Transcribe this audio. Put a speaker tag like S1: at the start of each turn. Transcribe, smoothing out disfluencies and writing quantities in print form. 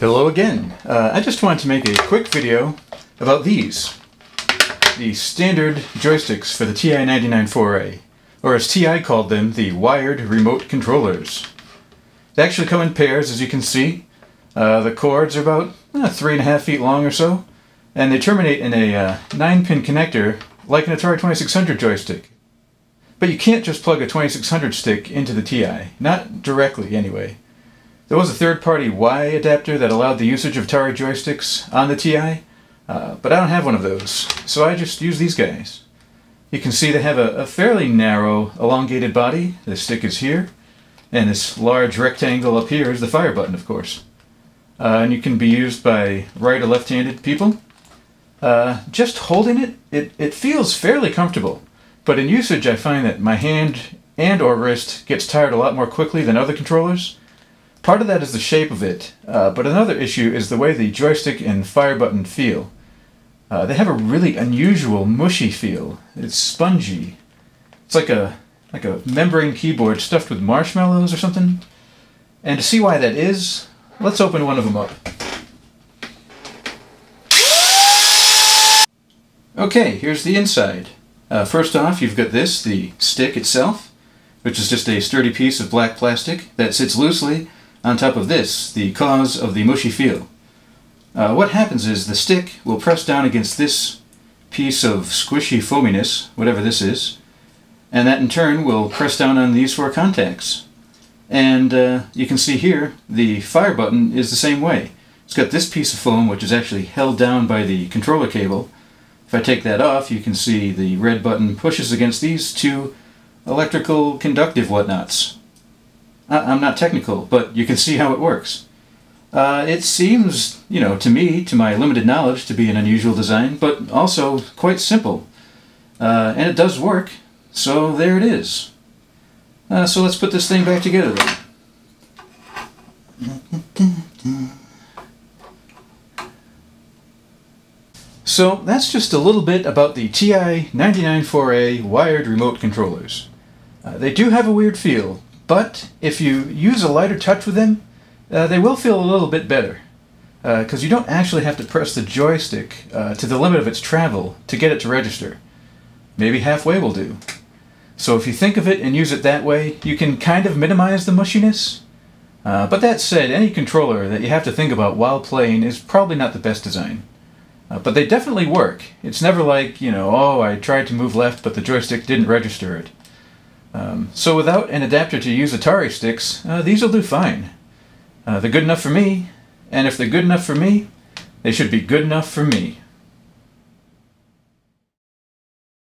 S1: Hello again. I just wanted to make a quick video about these. The standard joysticks for the TI-99 4A, or as TI called them, the wired remote controllers. They actually come in pairs, as you can see. The cords are about 3.5 feet long or so, and they terminate in a 9-pin connector like an Atari 2600 joystick. But you can't just plug a 2600 stick into the TI, not directly anyway. There was a third-party Y adapter that allowed the usage of Atari joysticks on the TI, but I don't have one of those, so I just use these guys. You can see they have a fairly narrow, elongated body. The stick is here, and this large rectangle up here is the fire button, of course. And you can be used by right or left-handed people. Just holding it feels fairly comfortable, but in usage I find that my hand and or wrist gets tired a lot more quickly than other controllers. Part of that is the shape of it, but another issue is the way the joystick and fire button feel. They have a really unusual mushy feel. It's spongy. It's like a membrane keyboard stuffed with marshmallows or something. And to see why that is, let's open one of them up. Okay, here's the inside. First off, you've got the stick itself, which is just a sturdy piece of black plastic that sits loosely on top of this, the cause of the mushy feel. What happens is the stick will press down against this piece of squishy foaminess, whatever this is, and that in turn will press down on these four contacts. And you can see here the fire button is the same way. It's got this piece of foam which is actually held down by the controller cable. If I take that off, you can see the red button pushes against these two electrical conductive whatnots. I'm not technical, but you can see how it works. It seems, to me, to my limited knowledge, to be an unusual design, but also quite simple. And it does work, so there it is. So let's put this thing back together then. So that's just a little bit about the TI-99 4A wired remote controllers. They do have a weird feel, but if you use a lighter touch with them, they will feel a little bit better. Because you don't actually have to press the joystick to the limit of its travel to get it to register. Maybe halfway will do. So if you think of it and use it that way, you can kind of minimize the mushiness. But that said, any controller that you have to think about while playing is probably not the best design. But they definitely work. It's never like, oh, I tried to move left but the joystick didn't register it. So without an adapter to use Atari sticks, these will do fine. They're good enough for me, and if they're good enough for me, they should be good enough for me.